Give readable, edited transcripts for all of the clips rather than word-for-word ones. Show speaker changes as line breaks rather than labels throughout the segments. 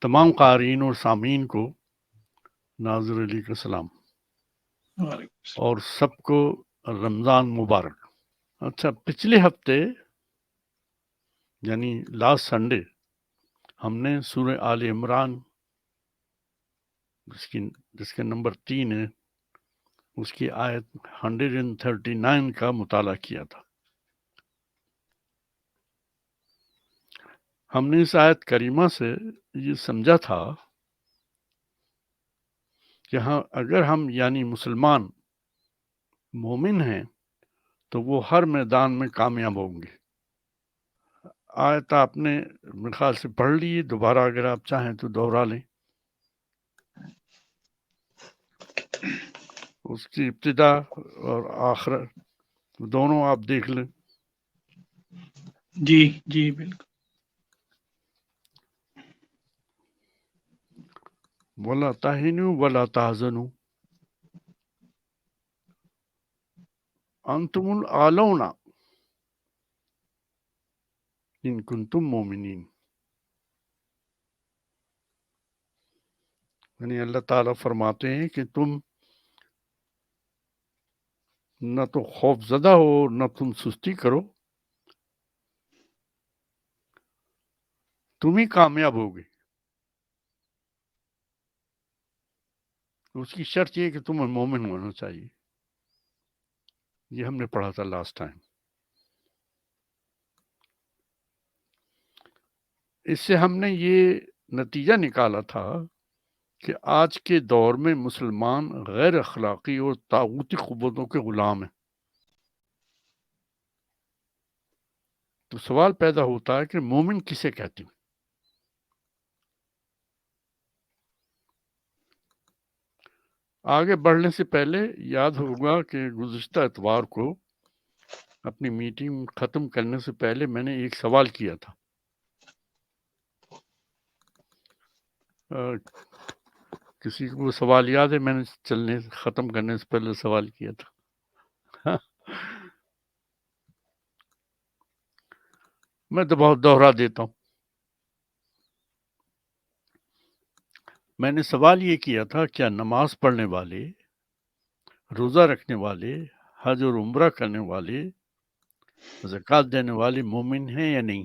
تمام قارئین اور سامعین کو ناظر علی کا سلام
وعلیکم
اور سب کو رمضان مبارک۔ اچھا، پچھلے ہفتے یعنی لاسٹ سنڈے ہم نے سورہ آل عمران جس کے نمبر 3 ہے، اس کی آیت 139 کا مطالعہ کیا تھا۔ ہم نے اس آیت کریمہ سے یہ سمجھا تھا کہ ہاں، اگر ہم یعنی مسلمان مومن ہیں تو وہ ہر میدان میں کامیاب ہوں گے۔ آیت آپ نے میرے خیال سے پڑھ لی، دوبارہ اگر آپ چاہیں تو دوہرا لیں۔ اس کی ابتدا اور آخر دونوں آپ دیکھ لیں۔
جی جی بالکل۔
وَلَا تَهِنُوا وَلَا تَحْزَنُوا أَنْتُمُ الْأَعْلَوْنَ إِن كُنتُم مُؤْمِنِينَ۔ یعنی اللہ تعالیٰ فرماتے ہیں کہ تم نہ تو خوف زدہ ہو نہ تم سستی کرو، تم ہی کامیاب ہوگے۔ اس کی شرط یہ کہ تمہیں مومن ہونا چاہیے۔ یہ ہم نے پڑھا تھا لاسٹ ٹائم۔ اس سے ہم نے یہ نتیجہ نکالا تھا کہ آج کے دور میں مسلمان غیر اخلاقی اور طاغوتی قوتوں کے غلام ہیں۔ تو سوال پیدا ہوتا ہے کہ مومن کسے کہتے ہیں؟ آگے بڑھنے سے پہلے یاد ہوگا کہ گزشتہ اتوار کو اپنی میٹنگ ختم کرنے سے پہلے میں نے ایک سوال کیا تھا۔ کسی کو سوال یاد ہے؟ میں نے ختم کرنے سے پہلے سوال کیا تھا۔ میں تو بہت دوہرا دیتا ہوں۔ میں نے سوال یہ کیا تھا، کیا نماز پڑھنے والے، روزہ رکھنے والے، حج اور عمرہ کرنے والے، زکوٰۃ دینے والے مومن ہیں یا نہیں؟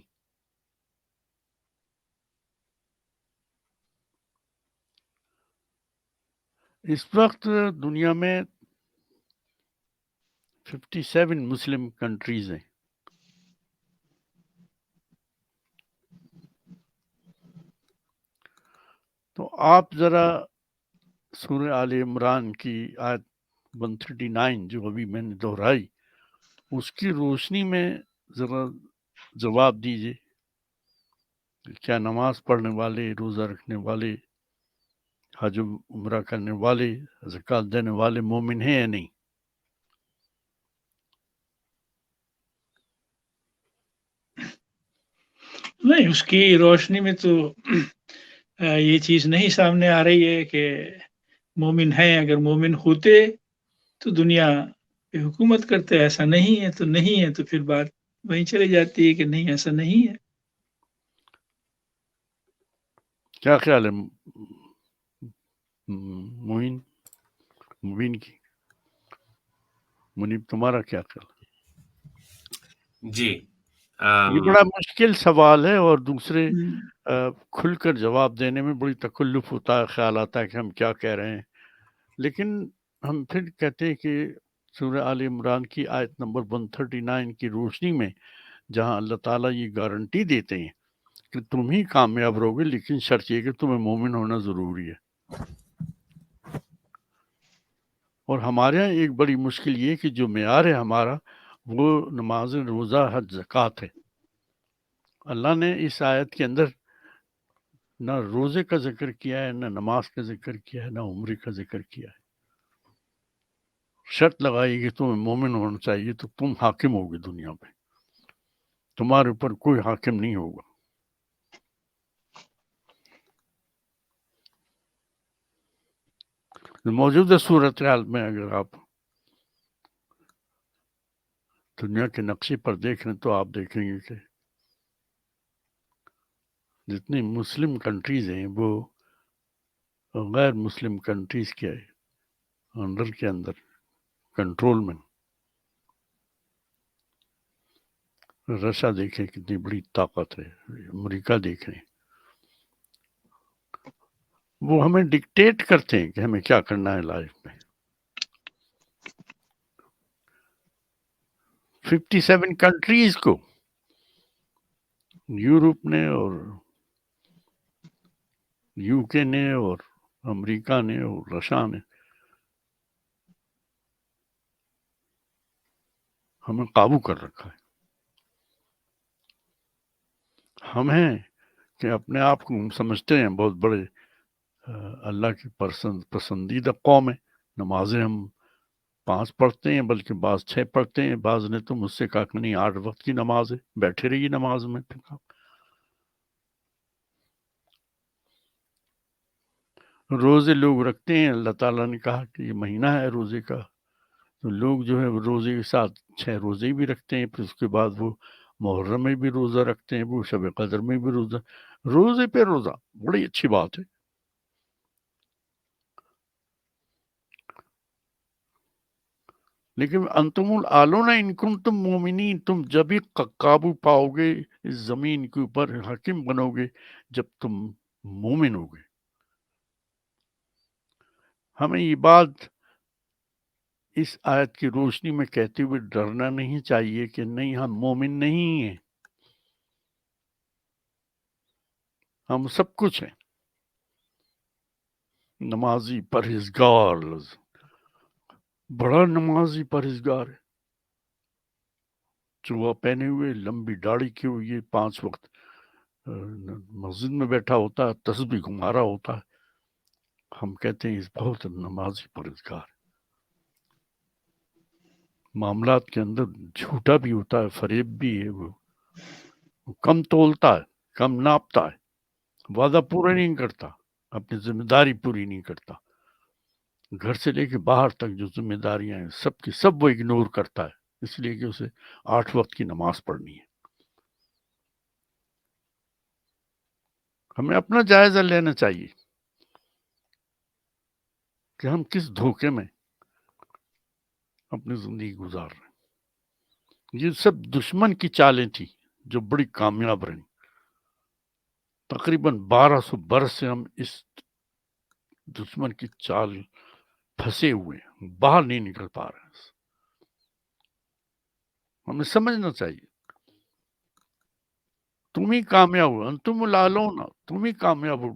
اس وقت دنیا میں 57 مسلم کنٹریز ہیں۔ تو آپ ذرا سورہ آل عمران کی آیت 139 جو ابھی میں نے دہرائی، اس کی روشنی میں ذرا جواب دیجئے۔ کیا نماز پڑھنے والے، روزہ رکھنے والے، حج و عمرہ کرنے والے، زکوٰۃ دینے والے مومن ہیں یا نہیں؟
نہیں، اس کی روشنی میں تو یہ چیز نہیں سامنے آ رہی ہے کہ مومن ہیں۔ اگر مومن ہوتے تو دنیا پہ حکومت کرتے، ایسا نہیں ہے تو نہیں ہے، تو پھر بات وہیں چلی جاتی ہے کہ نہیں، ایسا نہیں ہے۔
کیا خیال ہے مبین کی؟ منیب تمہارا کیا خیال ہے؟
جی
یہ بڑا مشکل سوال ہے، اور دوسرے کھل کر جواب دینے میں بڑی تکلف ہوتا ہے، خیال آتا ہے کہ ہم کیا کہہ رہے ہیں۔ لیکن ہم پھر کہتے ہیں کہ سورہ آل عمران کی آیت نمبر 139 کی روشنی میں جہاں اللہ تعالیٰ یہ گارنٹی دیتے ہیں کہ تم ہی کامیاب رہو گے، لیکن شرط یہ کہ تمہیں مومن ہونا ضروری ہے۔ اور ہمارے یہاں ایک بڑی مشکل یہ کہ جو معیار ہے ہمارا وہ نماز، روزہ، حج، زکوٰۃ ہے۔ اللہ نے اس آیت کے اندر نہ روزے کا ذکر کیا ہے، نہ نماز کا ذکر کیا ہے، نہ عمرے کا ذکر کیا ہے۔ شرط لگائی کہ تمہیں مومن ہونا چاہیے، تو تم حاکم ہوگے دنیا پہ، تمہارے اوپر کوئی حاکم نہیں ہوگا۔ موجودہ صورتحال میں اگر آپ دنیا کے نقشے پر دیکھ رہے ہیں تو آپ دیکھیں گے کہ جتنی مسلم کنٹریز ہیں وہ غیر مسلم کنٹریز کے اندر کنٹرول میں. رشیا دیکھیں کتنی بڑی طاقت ہے، امریکہ دیکھیں، وہ ہمیں ڈکٹیٹ کرتے ہیں کہ ہمیں کیا کرنا ہے لائف میں. 57 کنٹریز کو یورپ نے اور یو کے نے اور امریکہ نے اور رشیا نے ہمیں قابو کر رکھا ہے. ہم ہیں کہ اپنے آپ کو ہم سمجھتے ہیں بہت بڑے اللہ کی پسندیدہ قوم ہے. نمازیں ہم 5 پڑھتے ہیں، بلکہ بعض 6 پڑھتے ہیں. بعض نے تو مجھ سے کہا کہ نہیں 8 وقت کی نماز ہے، بیٹھے رہیے نماز میں. روزے لوگ رکھتے ہیں، اللہ تعالیٰ نے کہا کہ یہ مہینہ ہے روزے کا، تو لوگ جو ہے روزے کے ساتھ 6 روزے بھی رکھتے ہیں. پھر اس کے بعد وہ محرم میں بھی روزہ رکھتے ہیں، وہ شب قدر میں بھی روزے پہ روزہ. بڑی اچھی بات ہے. لیکن انتم العالون ان کنتم مومنین، تم جب ہی قابو پاؤ گے اس زمین کے اوپر، حاکم بنو گے جب تم مومن ہو گے. ہمیں یہ بات اس آیت کی روشنی میں کہتے ہوئے ڈرنا نہیں چاہیے کہ نہیں ہم مومن نہیں ہیں، ہم سب کچھ ہیں. نمازی پرہیزگار، بڑا نمازی پرہیزگار ہے، چوہا پہنے ہوئے، لمبی داڑھی کی ہوئی، 5 وقت مسجد میں بیٹھا ہوتا ہے، تسبیح گھما رہا ہوتا ہے. ہم کہتے ہیں اس بہت نمازی پرہیزگار ہے. معاملات کے اندر جھوٹا بھی ہوتا ہے، فریب بھی ہے، وہ کم تولتا ہے، کم ناپتا ہے، وعدہ پورا نہیں کرتا، اپنی ذمہ داری پوری نہیں کرتا. گھر سے لے کے باہر تک جو ذمہ داریاں ہیں سب کی سب وہ اگنور کرتا ہے، اس لیے کہ اسے 8 وقت کی نماز پڑھنی ہے. ہمیں اپنا جائزہ لینا چاہیے کہ ہم کس دھوکے میں اپنی زندگی گزار رہے ہیں. یہ سب دشمن کی چالیں تھی جو بڑی کامیاب رہی. تقریباً 1200 برس سے ہم اس دشمن کی چال پھنسے ہوئے ہیں، باہر نہیں نکل پا رہے ہیں. ہمیں سمجھنا چاہیے تم ہی کامیاب ہو، انتم العالون، تم ہی کامیاب ہو.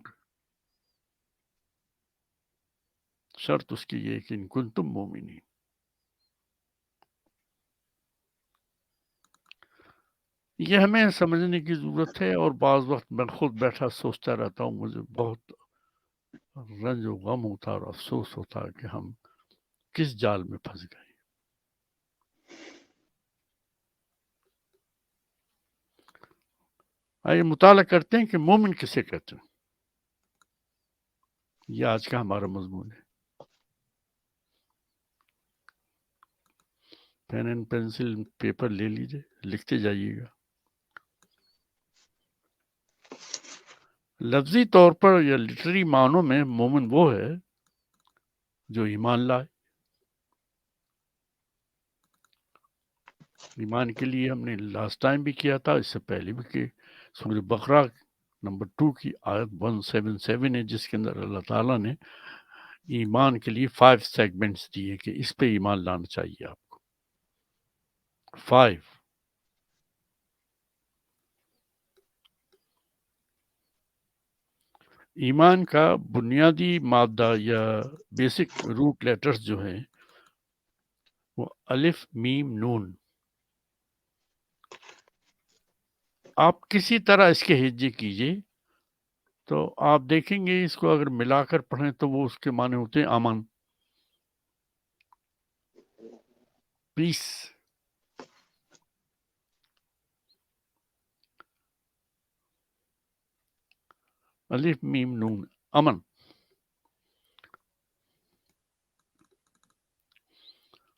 شرط اس کی یہ کہ ان کنتم مومنین. یہ ہمیں سمجھنے کی ضرورت ہے. اور بعض وقت میں خود بیٹھا سوچتا رہتا ہوں، مجھے بہت رنج و غم ہوتا اور افسوس ہوتا ہے کہ ہم کس جال میں پھنس گئے. آئیے مطالعہ کرتے ہیں کہ مومن کسے کہتے ہیں. یہ آج کا ہمارا مضمون ہے. پین اینڈ پینسل پیپر لے لیجئے، لکھتے جائیے گا. لفظی طور پر یا لٹری معنوں میں مومن وہ ہے جو ایمان لائے. ایمان کے لیے ہم نے لاسٹ ٹائم بھی کیا تھا، اس سے پہلے بھی کہ سورہ بقرہ نمبر 2 کی آیت 177 ہے، جس کے اندر اللہ تعالیٰ نے ایمان کے لیے 5 سیگمنٹس دیے کہ اس پہ ایمان لانا چاہیے آپ کو. 5. ایمان کا بنیادی مادہ یا بیسک روٹ لیٹرز جو ہیں وہ الف میم نون. آپ کسی طرح اس کے ہجے کیجئے تو آپ دیکھیں گے اس کو اگر ملا کر پڑھیں تو وہ اس کے معنی ہوتے ہیں امن، پیس. الف میم نون، امن.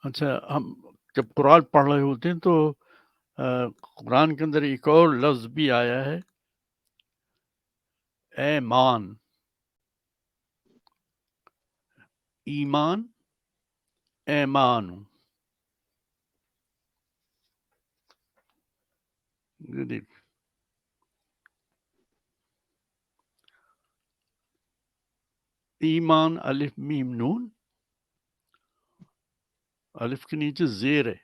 اچھا، ہم جب قرآن پڑھ رہے ہوتے ہیں تو قرآن کے اندر ایک اور لفظ بھی آیا ہے ایمان، ایمان، ایمان. دیکھ ایمان الف میم نون، الف کے نیچے زیر ہے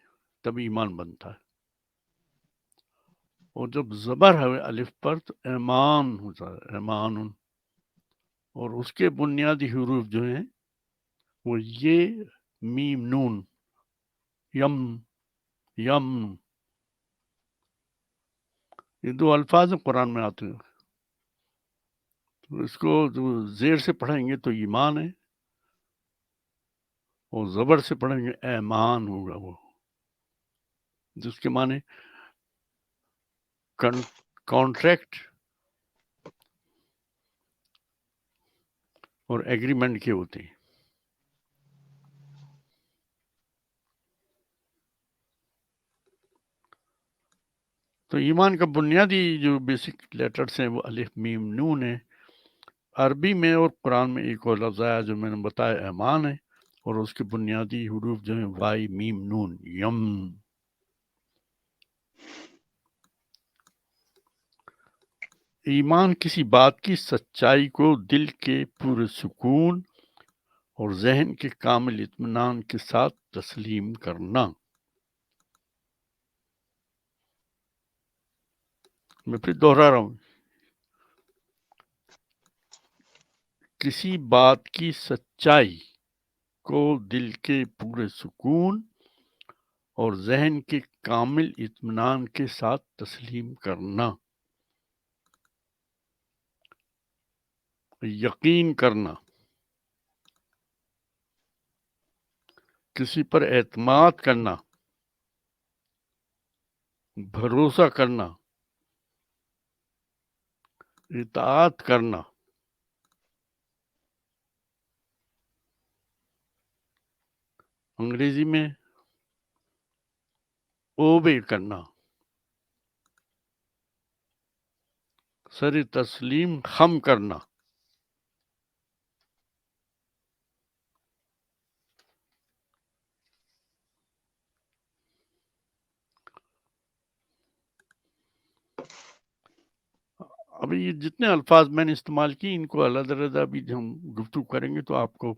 تب ایمان بنتا ہے، اور جب زبر ہے الف پر تو ایمان ہوتا ہے، ایمان. اور اس کے بنیادی حروف جو ہیں وہ یہ میم نون، یم، یم. یہ دو الفاظ قرآن میں آتے ہیں، تو اس کو جو زیر سے پڑھیں گے تو ایمان ہے، اور زبر سے پڑھیں گے ایمان ہوگا، وہ جس کے معنی کانٹریکٹ اور ایگریمنٹ کے ہوتے ہیں. تو ایمان کا بنیادی جو بیسک لیٹرز ہیں وہ الف میم نون ہے. عربی میں اور قرآن میں ایک اور لفظ آیا جو میں نے بتایا ایمان ہے، اور اس کے بنیادی حروف جو ہیں وائی میم نون، یم. ایمان کسی بات کی سچائی کو دل کے پورے سکون اور ذہن کے کامل اطمینان کے ساتھ تسلیم کرنا. میں پھر دوہرا رہا ہوں، کسی بات کی سچائی کو دل کے پورے سکون اور ذہن کے کامل اطمینان کے ساتھ تسلیم کرنا، یقین کرنا، کسی پر اعتماد کرنا، بھروسہ کرنا، اطاعت کرنا. انگریزی میں اوبے کرنا، سر تسلیم خم کرنا. ابھی یہ جتنے الفاظ میں نے استعمال کی ان کو علیحدہ بھی ہم گفتگو کریں گے تو آپ کو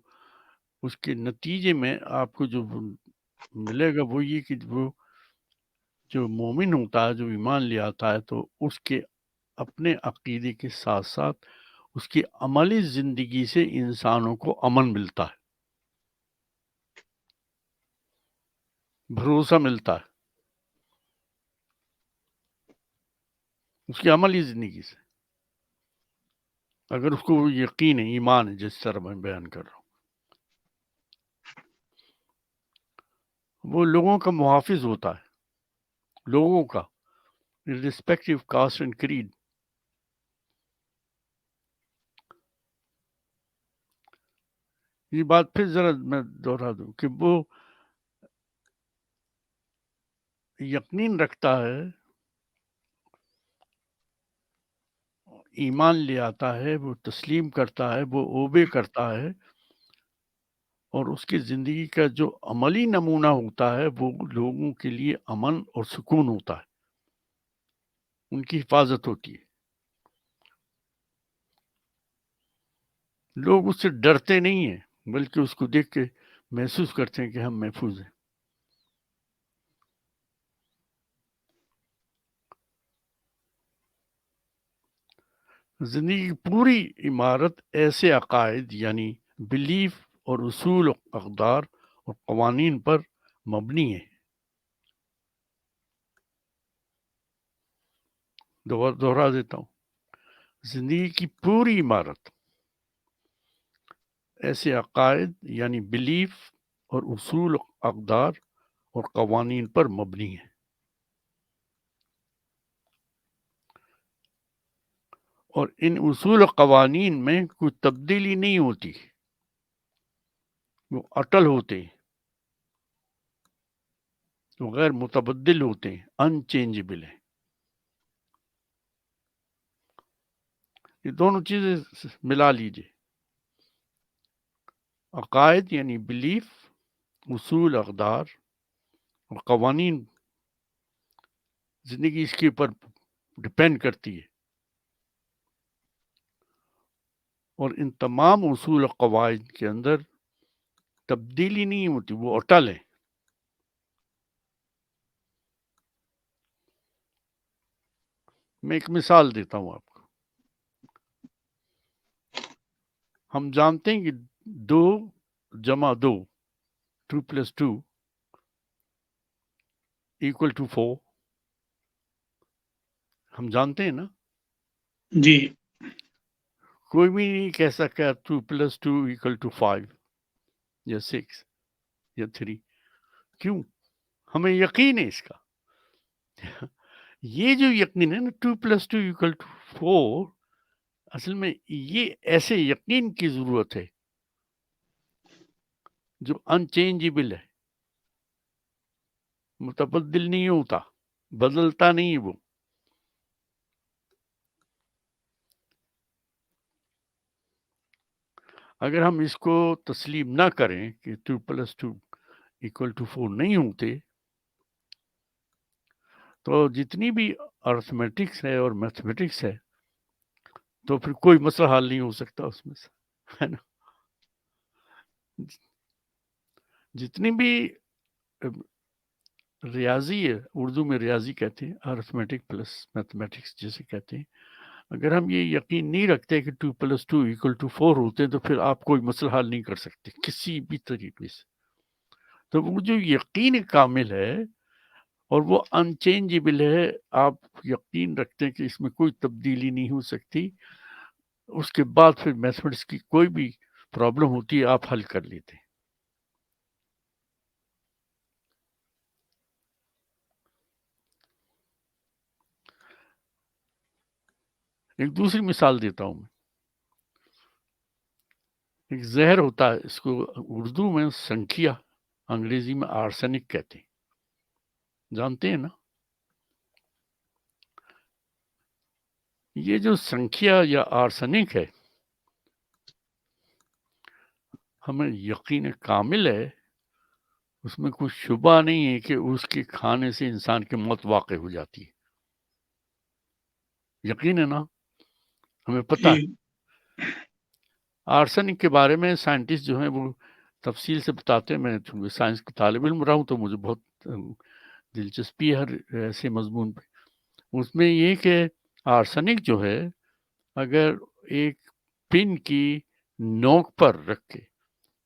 اس کے نتیجے میں آپ کو جو ملے گا وہ یہ کہ وہ جو مومن ہوتا ہے، جو ایمان لے آتا ہے، تو اس کے اپنے عقیدے کے ساتھ ساتھ اس کی عملی زندگی سے انسانوں کو امن ملتا ہے، بھروسہ ملتا ہے اس کی عملی زندگی سے، اگر اس کو وہ یقین ہے، ایمان ہے، جس طرح میں بیان کر رہا ہوں. وہ لوگوں کا محافظ ہوتا ہے، لوگوں کا irrespective caste and creed. یہ بات پھر ذرا میں دوہرا دوں کہ وہ یقین رکھتا ہے، ایمان لے آتا ہے، وہ تسلیم کرتا ہے، وہ اوبے کرتا ہے، اور اس کی زندگی کا جو عملی نمونہ ہوتا ہے وہ لوگوں کے لیے امن اور سکون ہوتا ہے، ان کی حفاظت ہوتی ہے. لوگ اس سے ڈرتے نہیں ہیں بلکہ اس کو دیکھ کے محسوس کرتے ہیں کہ ہم محفوظ ہیں. زندگی کی پوری عمارت ایسے عقائد یعنی بلیف اور اصول، اقدار اور قوانین پر مبنی ہے. دوہرا دیتا ہوں، زندگی کی پوری عمارت ایسے عقائد یعنی بلیف اور اصول، اقدار اور قوانین پر مبنی ہے، اور ان اصول و قوانین میں کوئی تبدیلی نہیں ہوتی، وہ اٹل ہوتے ہیں، وہ غیر متبدل ہوتے ہیں، ان چینجبل ہیں. یہ دونوں چیزیں ملا لیجیے، عقائد یعنی بلیف، اصول اقدار اور قوانین، زندگی اس کے اوپر ڈپینڈ کرتی ہے، اور ان تمام اصول و قواعد کے اندر تبدیلی نہیں ہوتی، وہ اٹل ہے۔ میں ایک مثال دیتا ہوں آپ کو۔ ہم جانتے ہیں کہ 2 جمع 2 2 + 2 = 4، ہم جانتے ہیں نا؟
جی
کوئی بھی نہیں کہہ سکتا 2 + 2 = 5 یا 6 یا 3۔ کیوں؟ ہمیں یقین ہے اس کا۔ یہ جو یقین ہے نا 2 + 2 = 4، اصل میں یہ ایسے یقین کی ضرورت ہے جو انچینجبل ہے، متبدل نہیں ہوتا، بدلتا نہیں وہ۔ اگر ہم اس کو تسلیم نہ کریں کہ 2 + 2 = 4 نہیں ہوتے، تو جتنی بھی ارتھمیٹکس ہے اور میتھمیٹکس ہے، تو پھر کوئی مسئلہ حل نہیں ہو سکتا اس میں سے، ہے نا؟ جتنی بھی ریاضی ہے، اردو میں ریاضی کہتے ہیں، ارتھمیٹک پلس میتھمیٹکس جیسے کہتے ہیں، اگر ہم یہ یقین نہیں رکھتے کہ 2 + 2 = 4 ہوتے ہیں، تو پھر آپ کوئی مسئلہ حل نہیں کر سکتے کسی بھی طریقے سے۔ تو وہ جو یقین کامل ہے اور وہ انچینجبل ہے، آپ یقین رکھتے ہیں کہ اس میں کوئی تبدیلی نہیں ہو سکتی، اس کے بعد پھر میتھمیٹکس کی کوئی بھی پرابلم ہوتی ہے آپ حل کر لیتے ہیں۔ ایک دوسری مثال دیتا ہوں میں۔ ایک زہر ہوتا ہے، اس کو اردو میں سنکھیا، انگریزی میں آرسینک کہتے ہیں، جانتے ہیں نا؟ یہ جو سنکھیا یا آرسینک ہے، ہمیں یقین کامل ہے، اس میں کوئی شبہ نہیں ہے کہ اس کے کھانے سے انسان کی موت واقع ہو جاتی ہے۔ یقین ہے نا؟ ہمیں پتہ ہے۔ آرسینک کے بارے میں سائنٹسٹ جو ہیں وہ تفصیل سے بتاتے ہیں۔ میں چونکہ سائنس کا طالب علم رہا ہوں تو مجھے بہت دلچسپی ہے ہر ایسے مضمون پہ۔ اس میں یہ کہ آرسینک جو ہے، اگر ایک پن کی نوک پر رکھ کے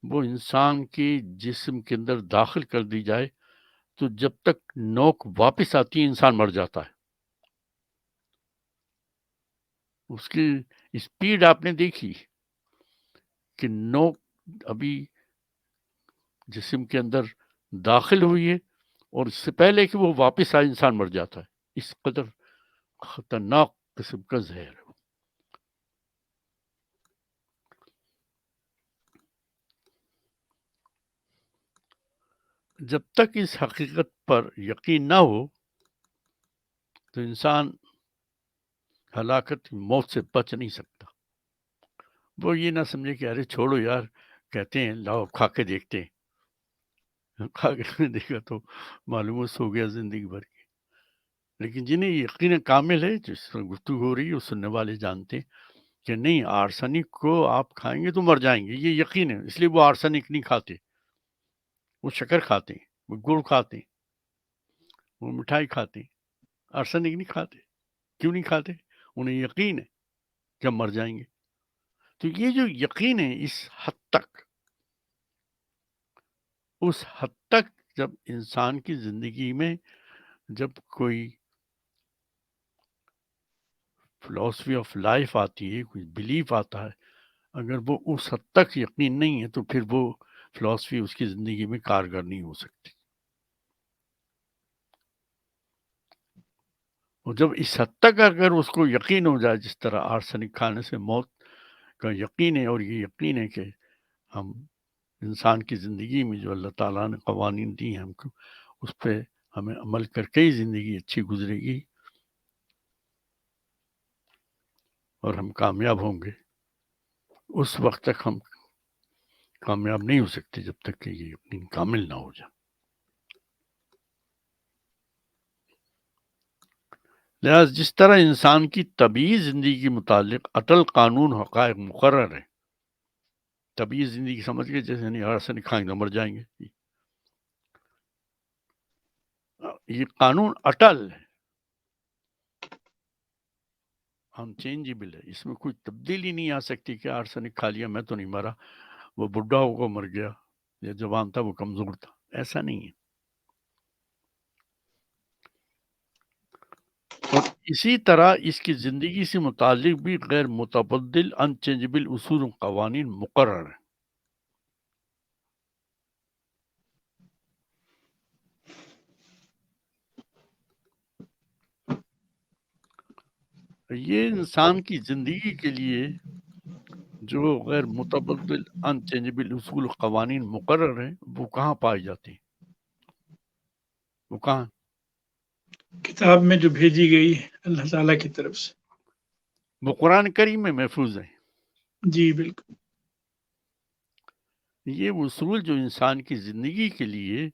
وہ انسان کی جسم کے اندر داخل کر دی جائے، تو جب تک نوک واپس آتی ہے انسان مر جاتا ہے۔ اس کی اسپیڈ آپ نے دیکھی کہ نوک ابھی جسم کے اندر داخل ہوئی ہے، اور اس سے پہلے کہ وہ واپس آئے انسان مر جاتا ہے۔ اس قدر خطرناک قسم کا زہر ہے۔ جب تک اس حقیقت پر یقین نہ ہو تو انسان ہلاکت موت سے بچ نہیں سکتا۔ وہ یہ نہ سمجھے کہ ارے چھوڑو یار، کہتے ہیں لاؤ کھا کے دیکھتے ہیں، کھا کے دیکھا تو معلوم ہو گیا زندگی بھر کی۔ لیکن جنہیں یقین کامل ہے، جس پر گفتگو ہو رہی ہے، وہ سننے والے جانتے ہیں کہ نہیں، آرسینک کو آپ کھائیں گے تو مر جائیں گے، یہ یقین ہے۔ اس لیے وہ آرسینک نہیں کھاتے، وہ شکر کھاتے ہیں، وہ گڑ کھاتے ہیں، وہ مٹھائی کھاتے ہیں، آرسینک نہیں کھاتے۔ کیوں نہیں کھاتے؟ انہیں یقین ہے کہ ہم مر جائیں گے۔ تو یہ جو یقین ہے، اس حد تک جب انسان کی زندگی میں جب کوئی فلاسفی آف لائف آتی ہے، کوئی بلیف آتا ہے، اگر وہ اس حد تک یقین نہیں ہے تو پھر وہ فلاسفی اس کی زندگی میں کارگر نہیں ہو سکتی۔ اور جب اس حد تک اگر اس کو یقین ہو جائے، جس طرح آرسینک کھانے سے موت کا یقین ہے، اور یہ یقین ہے کہ ہم انسان کی زندگی میں جو اللہ تعالیٰ نے قوانین دی ہیں ہم کو، اس پہ ہمیں عمل کر کے ہی زندگی اچھی گزرے گی۔ اور ہم کامیاب ہوں گے، اس وقت تک ہم کامیاب نہیں ہو سکتے جب تک کہ یہ یقین کامل نہ ہو جائے۔ لہذا جس طرح انسان کی طبعی زندگی کے متعلق اٹل قانون حقائق مقرر ہے، طبعی زندگی سمجھ گئے، جیسے نہیں ہر سے نہیں کھائیں گے مر جائیں گے، یہ قانون اٹل ہے، انچینجبل ہے، اس میں کوئی تبدیلی نہیں آ سکتی کہ آرسنک کھا لیا میں تو نہیں مرا، وہ بڈھا ہوگا مر گیا، یا جوان تھا وہ کمزور تھا، ایسا نہیں ہے۔ اور اسی طرح اس کی زندگی سے متعلق بھی غیر متبدل انچینجبل اصول و قوانین مقرر ہیں۔ یہ انسان کی زندگی کے لیے جو غیر متبدل انچینجبل اصول و قوانین مقرر ہیں، وہ کہاں پائے جاتے ہیں؟ وہ کہاں؟
کتاب میں جو بھیجی گئی اللہ تعالیٰ کی طرف سے۔
وہ قرآن کریم میں محفوظ ہیں۔
جی بالکل۔
یہ اصول جو انسان کی زندگی کے لیے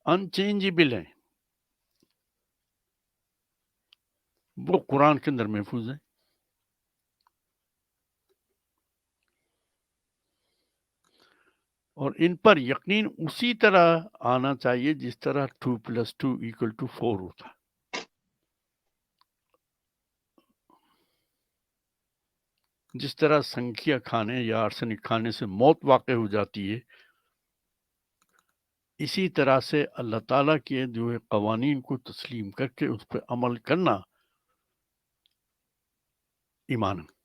انچینجبل ہیں، وہ قرآن کے اندر محفوظ ہیں۔ اور ان پر یقین اسی طرح آنا چاہیے جس طرح 2+2=4 ہوتا ہے۔ جس طرح سنکھیا کھانے یا آرسنک کھانے سے موت واقع ہو جاتی ہے، اسی طرح سے اللہ تعالیٰ کے جو ہے قوانین کو تسلیم کر کے اس پہ عمل کرنا ایمان ہے۔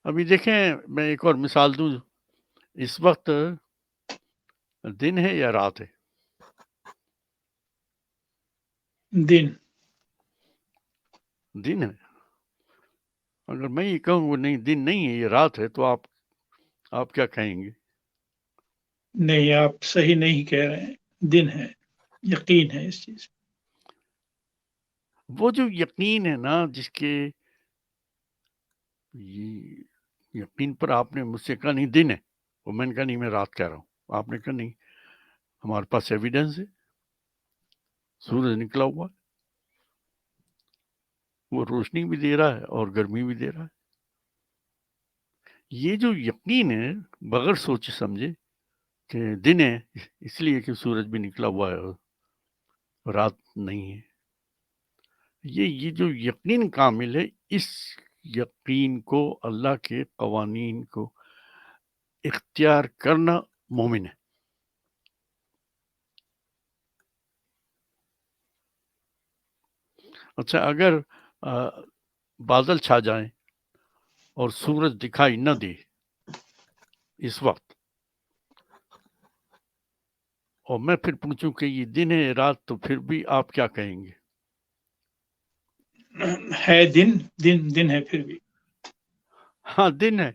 ابھی دیکھیں، میں ایک اور مثال دوں، اس وقت دن ہے یا رات ہے؟ دن ہے۔ اگر میں یہ کہوں وہ نہیں دن نہیں ہے یہ رات ہے، تو آپ کیا کہیں گے؟
نہیں، آپ صحیح نہیں کہہ رہے ہیں، دن ہے، یقین ہے اس چیز۔
وہ جو یقین ہے نا، جس کے یقین پر آپ نے مجھ سے کہا نہیں دن ہے، اور میں نے کہا نہیں میں رات کہہ رہا ہوں، آپ نے کہا نہیں ہمارے پاس ایویڈنس ہے، سورج نکلا ہوا ہے، وہ روشنی بھی دے رہا ہے اور گرمی بھی دے رہا ہے۔ یہ جو یقین ہے بغیر سوچے سمجھے کہ دن ہے اس لیے کہ سورج بھی نکلا ہوا ہے اور رات نہیں ہے، یہ جو یقین کامل ہے، اس یقین کو اللہ کے قوانین کو اختیار کرنا مومن ہے۔ اچھا، اگر بادل چھا جائیں اور سورج دکھائی نہ دے اس وقت، اور میں پھر پوچھوں کہ یہ دن ہے رات، تو پھر بھی آپ کیا کہیں گے؟
ہے دن ہے پھر بھی۔
ہاں دن ہے،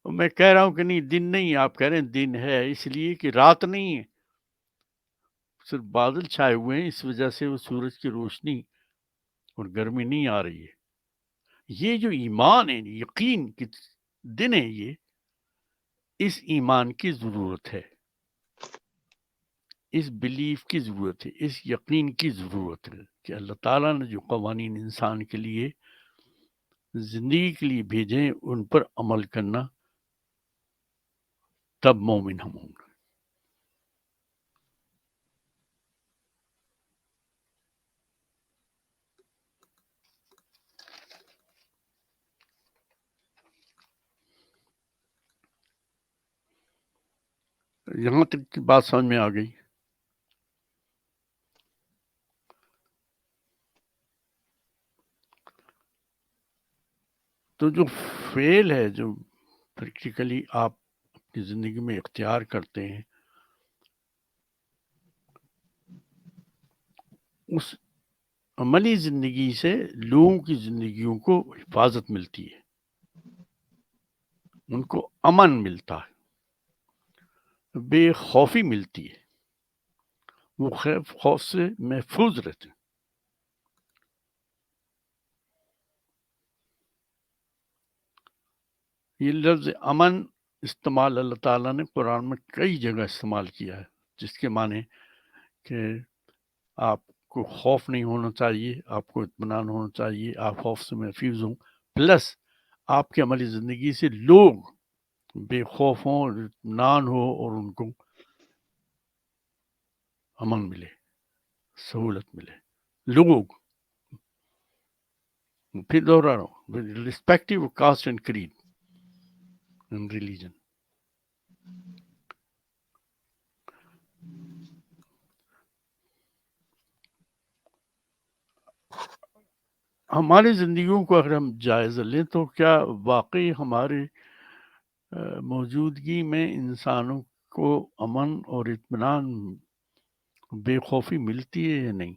میں کہہ رہا ہوں کہ نہیں دن نہیں، آپ کہہ رہے ہیں دن ہے اس لیے کہ رات نہیں ہے، صرف بادل چھائے ہوئے ہیں، اس وجہ سے وہ سورج کی روشنی اور گرمی نہیں آ رہی ہے۔ یہ جو ایمان ہے، یقین کی دن ہے، یہ اس ایمان کی ضرورت ہے، اس بلیف کی ضرورت ہے، اس یقین کی ضرورت ہے کہ اللہ تعالیٰ نے جو قوانین انسان کے لیے زندگی کے لیے بھیجیں ان پر عمل کرنا، تب مومن ہم ہوں گے۔ یہاں تک کی بات سمجھ میں آ گئی؟ تو جو فعل ہے جو پریکٹیکلی آپ اپنی زندگی میں اختیار کرتے ہیں، اس عملی زندگی سے لوگوں کی زندگیوں کو حفاظت ملتی ہے، ان کو امن ملتا ہے۔ بے خوفی ملتی ہے، وہ خوف سے محفوظ رہتے ہیں۔ یہ لفظ امن استعمال اللہ تعالیٰ نے قرآن میں کئی جگہ استعمال کیا ہے، جس کے معنی کہ آپ کو خوف نہیں ہونا چاہیے، آپ کو اطمینان ہونا چاہیے، آپ خوف سے محفوظ ہوں، پلس آپ کی عملی زندگی سے لوگ بے خوف ہوں اور اطمینان ہو اور ان کو امن ملے، سہولت ملے۔ لوگ پھر دوہرا رہا ہوں، respective caste and creed and religion. ہماری زندگیوں کو اگر ہم جائزہ لیں تو کیا واقعی ہماری موجودگی میں انسانوں کو امن اور اطمینان، بے خوفی ملتی ہے یا نہیں؟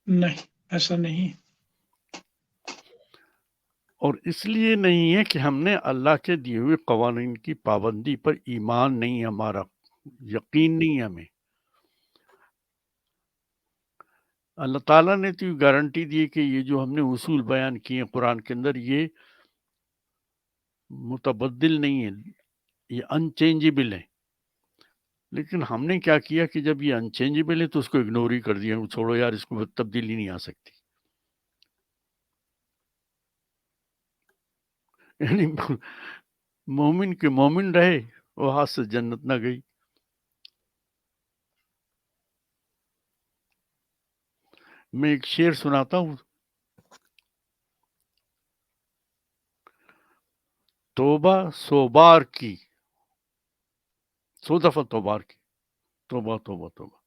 نہیں، ایسا نہیں۔
اور اس لیے نہیں ہے کہ ہم نے اللہ کے دیے ہوئے قوانین کی پابندی پر ایمان نہیں ہے، ہمارا یقین نہیں ہے ہمیں۔ اللہ تعالیٰ نے تو گارنٹی دی کہ یہ جو ہم نے اصول بیان کیے ہیں قرآن کے اندر، یہ متبدل نہیں ہے، یہ انچینجیبل ہے۔ لیکن ہم نے کیا کیا کہ جب یہ انچینجیبل ہے تو اس کو اگنور ہی کر دیا، چھوڑو یار، اس کو تبدیلی نہیں آ سکتی۔ یعنی مومن کے مومن رہے، وہ ہاتھ سے جنت نہ گئی۔ میں ایک شعر سناتا ہوں، توبہ سو بار کی، 100 دفعہ توبہ کی، توبہ توبہ توبہ،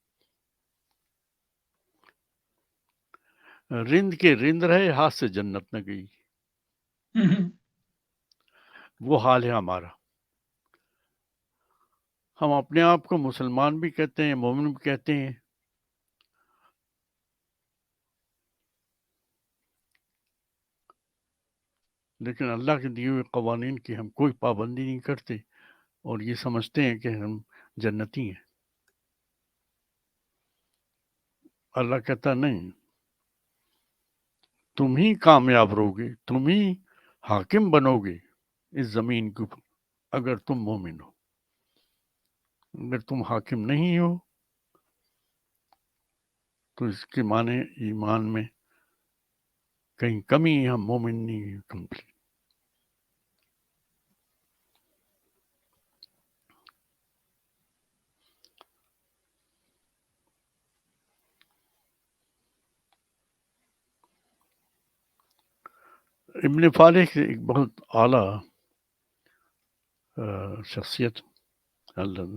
رند کے رند رہے، ہاتھ سے جنت نہ گئی۔ وہ حال ہے ہمارا۔ ہم اپنے آپ کو مسلمان بھی کہتے ہیں، مومن بھی کہتے ہیں، لیکن اللہ کے دیے ہوئے قوانین کی ہم کوئی پابندی نہیں کرتے اور یہ سمجھتے ہیں کہ ہم جنتی ہیں۔ اللہ کہتا نہیں، تم ہی کامیاب رہو گے، تم ہی حاکم بنو گے اس زمین کے اوپر اگر تم مومن ہو۔ اگر تم حاکم نہیں ہو تو اس کے معنی ایمان میں کہیں کمی ہے، ہم مومن نہیں ہیں کمپلیٹ۔ ابن فالح ایک بہت اعلیٰ شخصیت، اللہ،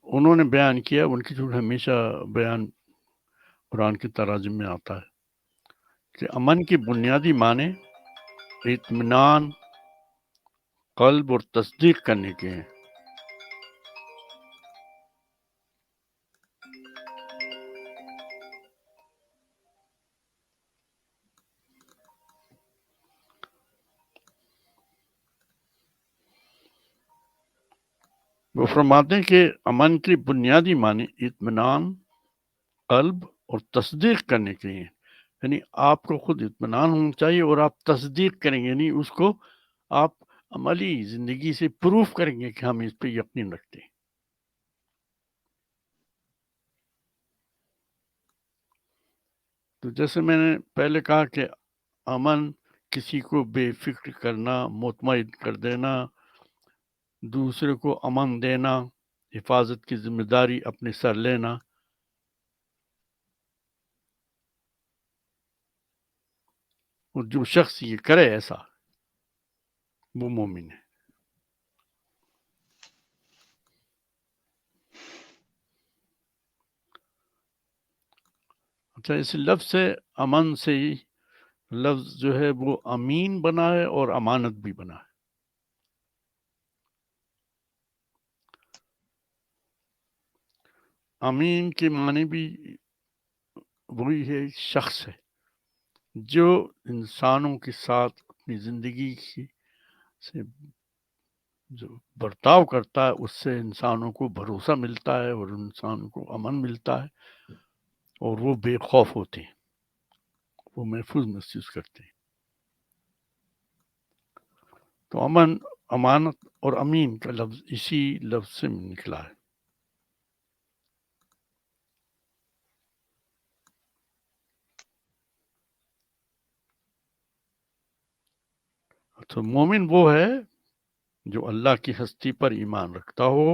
انہوں نے بیان کیا، ان کی جو ہمیشہ بیان قرآن کے تراجم میں آتا ہے کہ امن کی بنیادی معنی اطمینان قلب اور تصدیق کرنے کے ہیں۔ وہ فرماتے ہیں کہ امن کی بنیادی معنی اطمینان قلب اور تصدیق کرنے کے ہیں، یعنی آپ کو خود اطمینان ہونا چاہیے اور آپ تصدیق کریں گے، یعنی اس کو آپ عملی زندگی سے پروف کریں گے کہ ہم اس پہ یقین رکھتے ہیں۔ تو جیسے میں نے پہلے کہا کہ امن کسی کو بے فکر کرنا، مطمئن کر دینا، دوسرے کو امن دینا، حفاظت کی ذمہ داری اپنے سر لینا، اور جو شخص یہ کرے ایسا وہ مومن ہے۔ اچھا، اس لفظ سے، امن سے ہی لفظ جو ہے وہ امین بنا ہے اور امانت بھی بنا ہے۔ امین کے معنی بھی وہی ہے، شخص ہے جو انسانوں کے ساتھ اپنی زندگی سے جو برتاؤ کرتا ہے اس سے انسانوں کو بھروسہ ملتا ہے اور انسانوں کو امن ملتا ہے اور وہ بے خوف ہوتے ہیں، وہ محفوظ محسوس کرتے ہیں۔ تو امن، امانت اور امین کا لفظ اسی لفظ سے نکلا ہے۔ تو مومن وہ ہے جو اللہ کی ہستی پر ایمان رکھتا ہو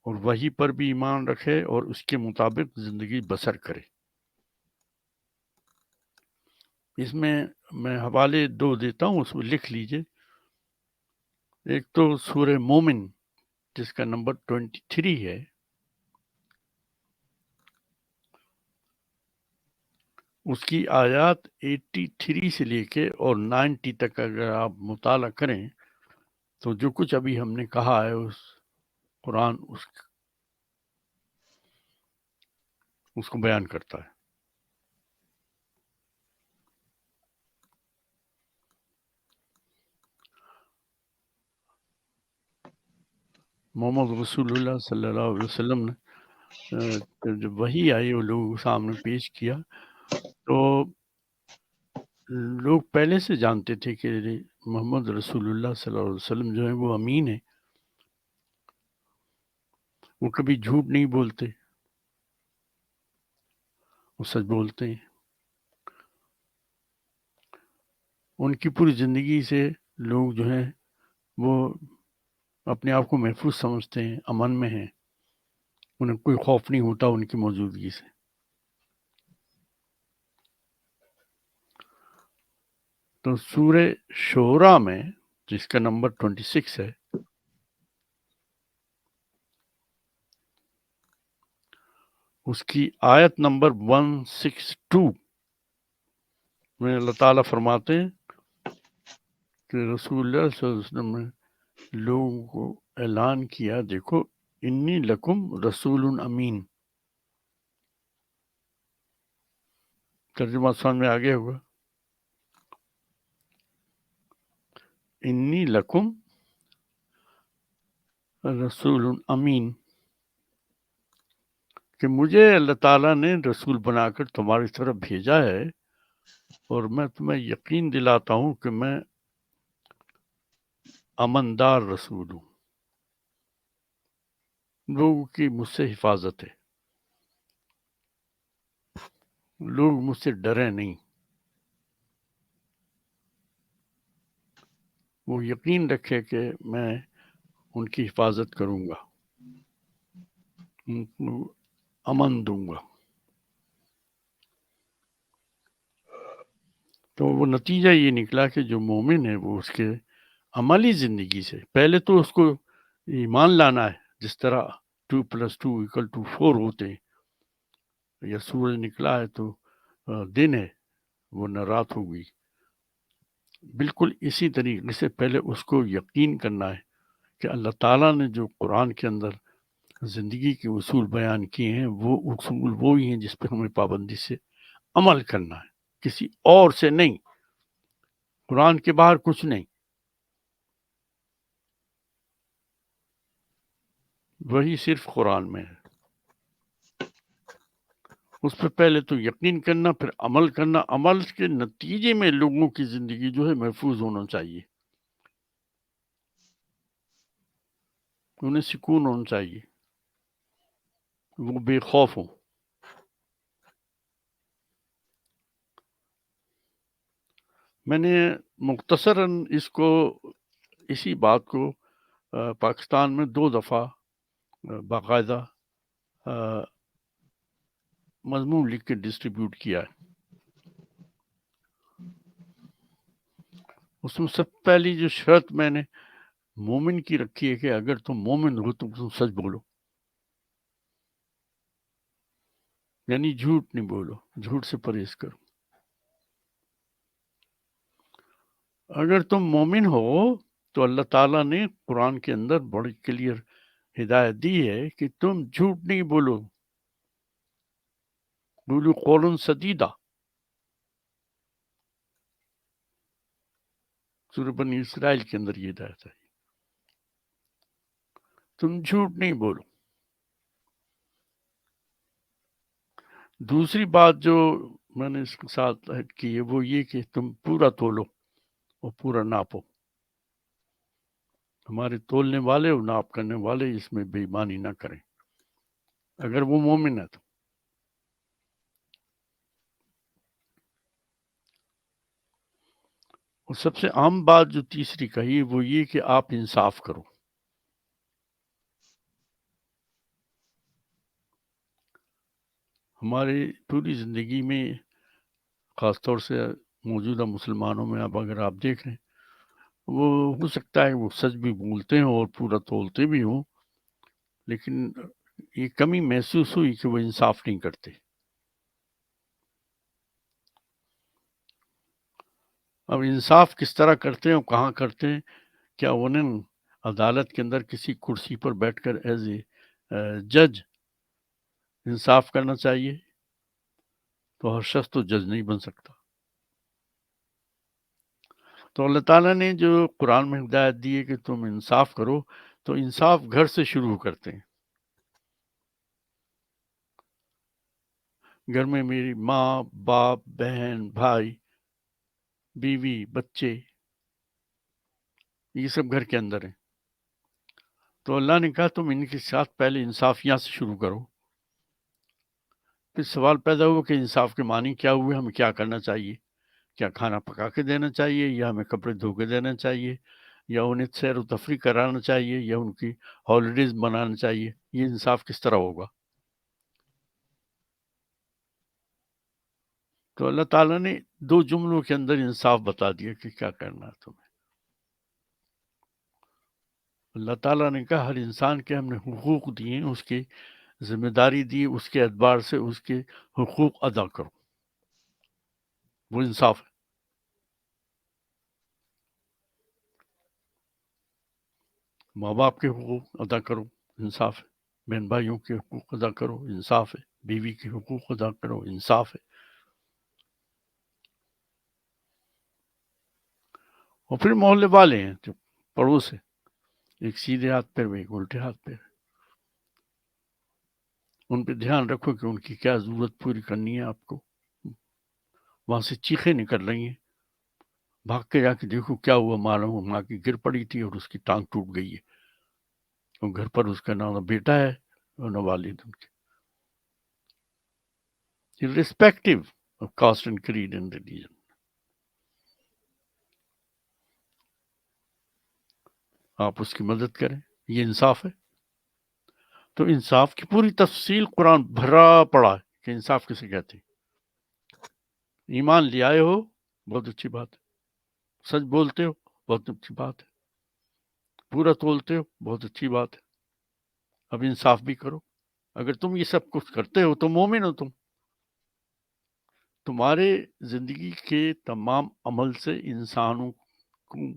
اور وحی پر بھی ایمان رکھے اور اس کے مطابق زندگی بسر کرے۔ اس میں حوالے 2 دیتا ہوں، اس کو لکھ لیجئے۔ ایک تو سورہ مومن جس کا نمبر 23 ہے، اس کی آیات 83 سے لے کے اور 90 تک اگر آپ مطالعہ کریں تو جو کچھ ابھی ہم نے کہا ہے اس قرآن اس کو بیان کرتا ہے۔ محمد رسول اللہ صلی اللہ علیہ وسلم نے جب وحی آئی وہ لوگوں کے سامنے پیش کیا تو لوگ پہلے سے جانتے تھے کہ محمد رسول اللہ صلی اللہ علیہ وسلم جو ہیں وہ امین ہیں، وہ کبھی جھوٹ نہیں بولتے، وہ سچ بولتے ہیں۔ ان کی پوری زندگی سے لوگ جو ہیں وہ اپنے آپ کو محفوظ سمجھتے ہیں، امن میں ہیں، انہیں کوئی خوف نہیں ہوتا ان کی موجودگی سے۔ تو سورہ شعراء میں جس کا نمبر 26 ہے، اس کی آیت نمبر 162 میں اللہ تعالیٰ فرماتے ہیں کہ رسول اللہ صلی اللہ علیہ وسلم نے لوگوں کو اعلان کیا، دیکھو انی لکم رسول امین۔ ترجمہ سمجھ میں آگے ہوگا، انی لکم رسول امین، کہ مجھے اللہ تعالیٰ نے رسول بنا کر تمہاری طرف بھیجا ہے اور میں تمہیں یقین دلاتا ہوں کہ میں امندار رسول ہوں، لوگوں کی مجھ سے حفاظت ہے، لوگ مجھ سے ڈرے نہیں، وہ یقین رکھے کہ میں ان کی حفاظت کروں گا، ان کو امن دوں گا۔ تو وہ نتیجہ یہ نکلا کہ جو مومن ہے وہ اس کے عملی زندگی سے پہلے تو اس کو ایمان لانا ہے، جس طرح 2+2=4 ہوتے ہیں، یا سورج نکلا ہے تو دن ہے وہ نہ رات ہو گئی، بالکل اسی طریقے سے پہلے اس کو یقین کرنا ہے کہ اللہ تعالیٰ نے جو قرآن کے اندر زندگی کے اصول بیان کیے ہیں وہ اصول وہی ہیں جس پہ ہمیں پابندی سے عمل کرنا ہے، کسی اور سے نہیں، قرآن کے باہر کچھ نہیں، وہی صرف قرآن میں ہے۔ اس پہ پہلے تو یقین کرنا، پھر عمل کرنا، عمل کے نتیجے میں لوگوں کی زندگی جو ہے محفوظ ہونا چاہیے، انہیں سکون ہونا چاہیے، وہ بے خوف ہوں۔ میں نے مختصراً اسی بات کو پاکستان میں 2 دفعہ باقاعدہ مضمون لکھ کے ڈسٹریبیوٹ کیا ہے۔ اس میں سب پہلی جو شرط میں نے مومن کی رکھی ہے کہ اگر تم مومن ہو تو تم سچ بولو، یعنی جھوٹ نہیں بولو، جھوٹ سے پرہیز کرو۔ اگر تم مومن ہو تو اللہ تعالیٰ نے قرآن کے اندر بڑی کلیئر ہدایت دی ہے کہ تم جھوٹ نہیں بولو، بولو قولا سدیدا، سورہ بنی اسرائیل کے اندر یہ ہدایت ہے، تم جھوٹ نہیں بولو۔ دوسری بات جو میں نے اس کے ساتھ ایڈ کی ہے وہ یہ کہ تم پورا تولو اور پورا ناپو۔ ہمارے تولنے والے اور ناپ کرنے والے اس میں بے ایمانی نہ کریں اگر وہ مومن ہے تو۔ اور سب سے عام بات جو تیسری کہی وہ یہ کہ آپ انصاف کرو۔ ہماری پوری زندگی میں خاص طور سے موجودہ مسلمانوں میں اب اگر آپ دیکھ رہے ہیں، وہ ہو سکتا ہے وہ سچ بھی بولتے ہیں اور پورا تولتے بھی ہوں، لیکن یہ کمی محسوس ہوئی کہ وہ انصاف نہیں کرتے۔ اب انصاف کس طرح کرتے ہیں اور کہاں کرتے ہیں؟ کیا انہیں عدالت کے اندر کسی کرسی پر بیٹھ کر ایز اے جج انصاف کرنا چاہیے؟ تو ہر شخص تو جج نہیں بن سکتا۔ تو اللہ تعالیٰ نے جو قرآن میں ہدایت دی ہے کہ تم انصاف کرو، تو انصاف گھر سے شروع کرتے ہیں۔ گھر میں میری ماں، باپ، بہن، بھائی، بیوی، بچے، یہ سب گھر کے اندر ہیں۔ تو اللہ نے کہا تم ان کے ساتھ پہلے انصاف یہاں سے شروع کرو۔ پھر سوال پیدا ہوا کہ انصاف کے معنی کیا ہوئے، ہمیں کیا کرنا چاہیے؟ کیا کھانا پکا کے دینا چاہیے، یا ہمیں کپڑے دھو کے دینا چاہیے، یا انہیں سیر و تفریح کرانا چاہیے، یا ان کی ہالیڈیز بنانا چاہیے؟ یہ انصاف کس طرح ہوگا؟ تو اللہ تعالیٰ نے 2 جملوں کے اندر انصاف بتا دیا کہ کیا کرنا ہے تمہیں۔ اللہ تعالیٰ نے کہا ہر انسان کے ہم نے حقوق دیے، اس کی ذمہ داری دی، اس کے اعتبار سے اس کے حقوق ادا کرو، وہ انصاف ہے۔ ماں باپ کے حقوق ادا کرو، انصاف ہے۔ بہن بھائیوں کے حقوق ادا کرو، انصاف ہے۔ بیوی کے حقوق ادا کرو، انصاف ہے۔ اور پھر محلے والے ہیں جو پڑوس ہیں، ایک سیدھے ہاتھ پہ ایک الٹے ہاتھ پہ، ان پہ دھیان رکھو کہ ان کی کیا ضرورت پوری کرنی ہے آپ کو۔ وہاں سے چیخیں نکل رہی ہیں، بھاگ کے جا کے دیکھو کیا ہوا، معلوم ماں کی گر پڑی تھی اور اس کی ٹانگ ٹوٹ گئی ہے، اور گھر پر اس کا نہ بیٹا ہے اور نہ والد ان کے۔ irrespective of caste and creed and religion. آپ اس کی مدد کریں، یہ انصاف ہے۔ تو انصاف کی پوری تفصیل قرآن بھرا پڑا ہے کہ انصاف کسے کہتے ہیں۔ ایمان لے آئے ہو، بہت اچھی بات ہے۔ سچ بولتے ہو، بہت اچھی بات ہے۔ پورا تولتے ہو، بہت اچھی بات ہے۔ اب انصاف بھی کرو۔ اگر تم یہ سب کچھ کرتے ہو تو مومن ہو تم۔ تمہارے زندگی کے تمام عمل سے انسانوں کو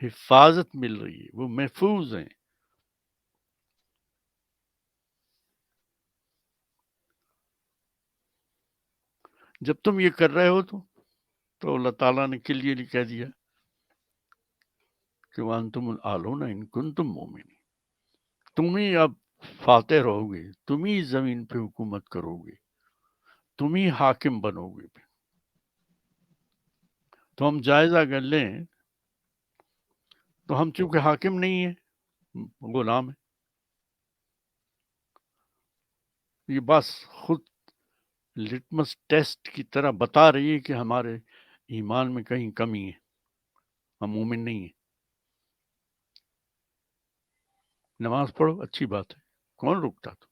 حفاظت مل رہی ہے، وہ محفوظ ہیں۔ جب تم یہ کر رہے ہو تو اللہ تعالیٰ نے کلیئرلی کہہ دیا کہ وَأَنْتُمُ الْأَعْلَوْنَ إِن كُنتُم مُؤْمِنِينَ۔ تم ہی اب فاتح رہو گے، تم ہی زمین پہ حکومت کرو گے، تم ہی حاکم بنو گے۔ تو ہم جائزہ اگر لیں تو ہم چونکہ حاکم نہیں ہیں، غلام ہیں۔ یہ بس خود لٹمس ٹیسٹ کی طرح بتا رہی ہے کہ ہمارے ایمان میں کہیں کمی ہے، ہم مومن نہیں ہیں۔ نماز پڑھو، اچھی بات ہے، کون روکتا؟ تو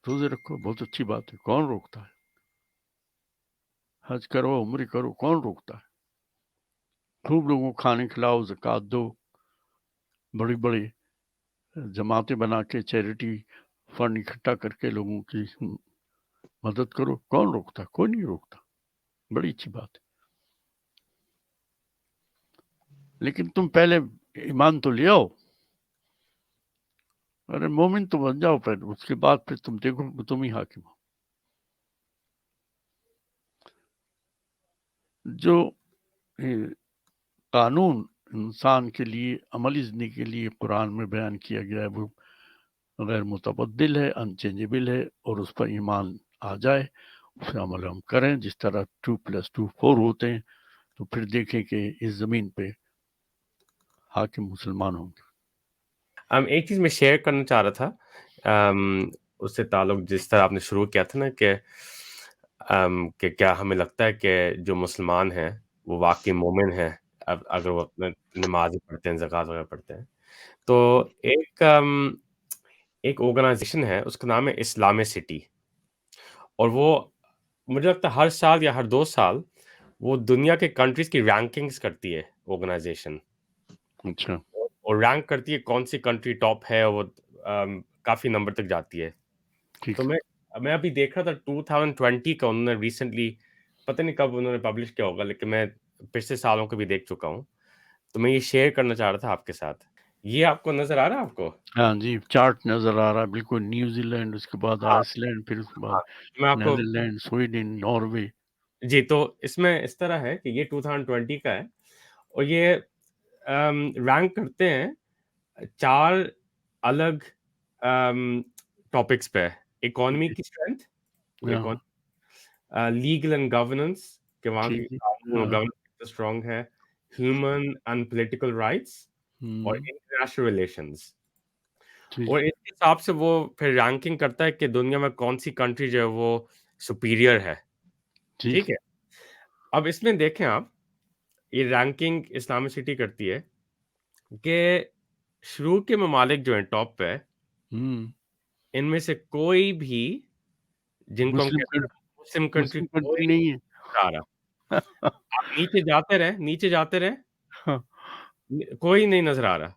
روزے رکھو، بہت اچھی بات ہے، کون روکتا ہے؟ حج کرو، عمرہ کرو، کون روکتا ہے؟ خوب لوگوں کو کھانے کھلاؤ، زکوٰۃ دو، بڑی بڑی جماعتیں بنا کے چیریٹی فنڈ اکٹھا کر کے لوگوں کی مدد کرو، کون روکتا؟ کوئی نہیں روکتا، بڑی اچھی بات ہے۔ لیکن تم پہلے ایمان تو لے آؤ، ارے مومن تو بن جاؤ پہلے، اس کے بعد پھر تم دیکھو کہ تم ہی حاکم ہو۔ جو قانون انسان کے لیے عملی زندگی کے لیے قرآن میں بیان کیا گیا ہے وہ غیر متبدل ہے، انچینجبل ہے، اور اس پر ایمان آ جائے، اس پہ عمل ہم کریں. جس طرح 2+2 4 ہوتے ہیں، تو پھر دیکھیں کہ اس زمین پہ حاکم مسلمان ہوں گے.
ایک چیز میں شیئر کرنا چاہ رہا تھا اس سے تعلق جس طرح آپ نے شروع کیا تھا نا کہ کیا ہمیں لگتا ہے کہ جو مسلمان ہیں وہ واقعی مومن ہیں اگر وہ اپنے نماز پڑھتے ہیں، زکوٰۃ وغیرہ پڑھتے ہیں. تو ایک آرگنائزیشن ہے، اس کا نام ہے اسلامک سٹی، اور وہ مجھے لگتا ہے ہر سال یا ہر 2 سال وہ دنیا کے کنٹریز کی رینکنگز کرتی ہے آرگنائزیشن.
اچھا.
اور رینک کرتی ہے کون سی کنٹری ٹاپ ہے، وہ کافی نمبر تک جاتی ہے. تو میں ابھی دیکھ رہا تھا 2020 کا انہوں نے ریسنٹلی، پتہ نہیں کب انہوں نے پبلش کیا ہوگا، لیکن میں پچھلے سالوں کو بھی دیکھ چکا ہوں. تو میں یہ شیئر کرنا چاہ رہا تھا آپ کے ساتھ. یہ آپ کو نظر آ رہا ہے آپ کو؟
ہاں جی، چارٹ نظر آ رہا ہے بالکل. نیوزی لینڈ، اس کے بعد
ہاں
آئس لینڈ، پھر اس کے بعد
میں آپ کو
نیدرلینڈ، سویڈن، ناروے.
جی، تو اس میں اس طرح ہے کہ یہ 2020 کا ہے، اور یہ رینک کرتے ہیں 4 الگ ٹاپکس پہ. اکانومی کی اسٹرینتھ، لیگل اینڈ گورننس کہ وہاں کی قانون اور گورننس اسٹرانگ ہے، ہیومن اینڈ پولیٹیکل رائٹس، اور انٹرنیشنل ریلیشنز. اور اس کے حساب سے وہ پھر رینکنگ کرتا ہے کہ دنیا میں کون سی کنٹری جو ہے وہ سپیریئر ہے. ٹھیک ہے. اب اس میں دیکھیں آپ، یہ رینکنگ اسلامک سٹی کرتی ہے کہ شروع کے ممالک جو ہیں ٹاپ پہ، ان میں سے کوئی بھی جن کو ہم کہتے ہیں مسلم کنٹری کوئی
نہیں ہے.
آ رہا. آپ نیچے جاتے رہے کوئی نہیں نظر آ رہا.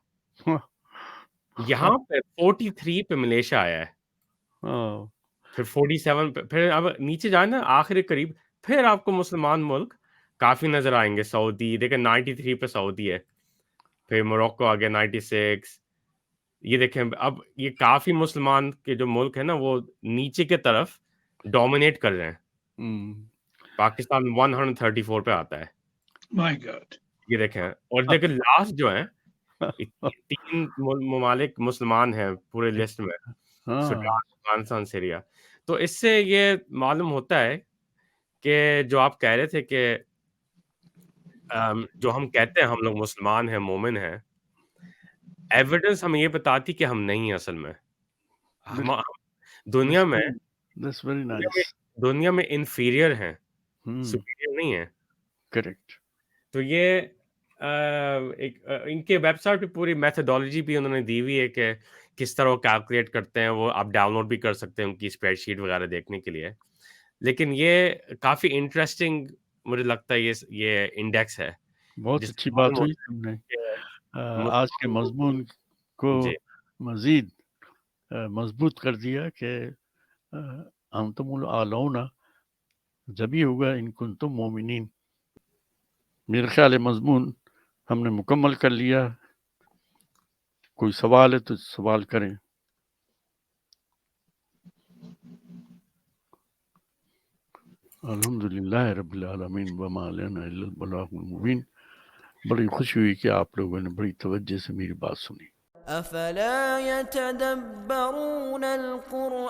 یہاں پہ 43 پہ ملیشیا آیا ہے، پھر 47 پہ، پھر اب نیچے جائیں نا آخری قریب، پھر آپ کو مسلمان ملک کافی نظر آئیں گے. سعودی دیکھیں 93 پہ سعودی ہے، پھر موروکو آ گیا 96. یہ دیکھیں اب یہ کافی مسلمان کے جو ملک ہے نا وہ نیچے کے طرف ڈومینیٹ کر رہے ہیں. پاکستان 134 پہ آتا ہے.
مائی گاڈ.
یہ دیکھیں، اور دیکھیں لاسٹ جو ہیں 3 ممالک مسلمان ہیں پورے لسٹ میں، سوڈان، افغانستان، سیریا. تو اس سے یہ معلوم ہوتا ہے کہ جو آپ کہہ رہے تھے کہ جو ہم کہتے ہیں ہم لوگ مسلمان ہیں، مومن ہیں، ایویڈنس ہمیں یہ بتاتی کہ ہم نہیں ہیں اصل میں. ہم دنیا میں انفیریئر ہیں، سپیریئر نہیں ہیں.
کریکٹ.
تو یہ ان کے ویب سائٹ پہ پوری میتھڈالوجی بھی انہوں نے دی ہوئی ہے کہ کس طرح وہ کیلکولیٹ کرتے ہیں. وہ آپ ڈاؤن لوڈ بھی کر سکتے ہیں ان کی اسپریڈ شیٹ وغیرہ دیکھنے کے لیے. لیکن یہ کافی انٹرسٹنگ مجھے لگتا ہے یہ انڈیکس ہے.
بہت اچھی بات ہوئی تم نے آج کے مضمون کو مزید مضبوط کر دیا کہ انتم الاعلون جبھی ہوگا ان کنتم مومنین. میرے خیال ہے مضمون ہم نے مکمل کر لیا. کوئی سوال ہے تو سوال کریں. الحمدللہ رب العالمین وما علینا الا البلاغ المبین. بڑی خوشی ہوئی کہ آپ لوگوں نے بڑی توجہ سے میری بات سنی.
افلا يتدبرون القرآن